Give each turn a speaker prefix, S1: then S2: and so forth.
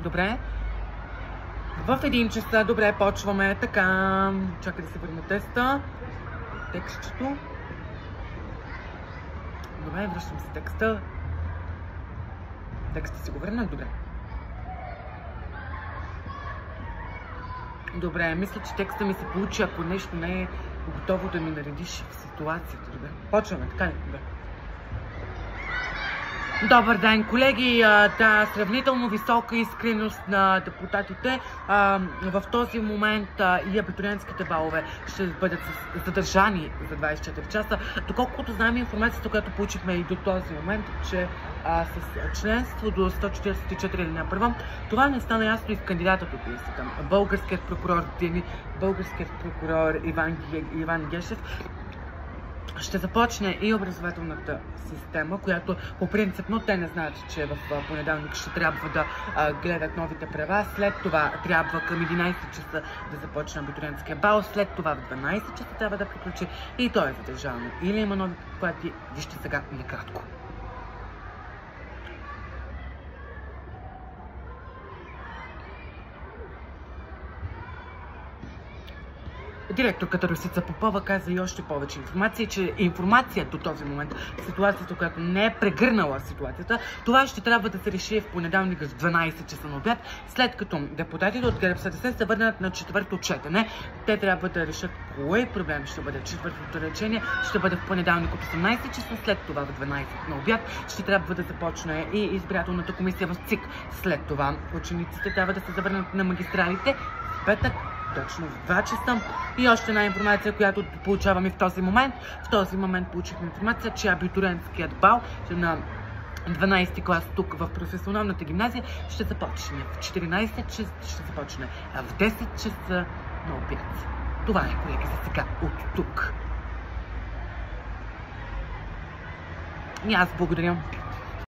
S1: Добре. В 1 часа, добре, почваме. Така, чакай да се върна теста. Текстчето. Добре, връщам се текста. Текста си го върна, добре. Добре, мисля, че текста ми се получи, ако нещо не е готово да ми наредиш в ситуацията. Добре, почваме, така ли? Добре. Добър ден, колеги! Да, сравнително висока искреност на депутатите. В този момент и абитуриентските балове ще бъдат задържани за 24 часа. Доколкото знаем информацията, която получихме и до този момент, че с членство до 144 алинея 1, това не стана ясно и в кандидатът от листата. Българският прокурор Иван Гешев ще започне и образователната система, която по принципно те не знаят, че в понеделник ще трябва да гледат новите права. След това трябва към 11 часа да започне абитуриентския бал. След това в 12 часа трябва да приключи и то е задържано. Или има нови плати, вижте сега накратко. Директорката Росица Попова каза и още повече информация, че информация до този момент, ситуацията, която не е прегърнала ситуацията, това ще трябва да се реши в понеделник в 12 часа на обяд, след като депутатите от ГЕРБ-СДС се върнат на четвърто четене. Те трябва да решат кой проблем ще бъде. Четвъртото решение ще бъде в понеделник от 18 часа, след това в 12 на обяд ще трябва да започне и избирателната комисия в ЦИК. След това учениците трябва да се завърнат на магистралите в петък, точно в 2 часа. И още една информация, която получаваме в този момент. В този момент получихме информация, че абитуриентският бал на 12 клас тук в професионалната гимназия ще започне в 14 часа, ще започне в 10 часа на обяд. Това е, колеги, за сега от тук. И аз благодаря.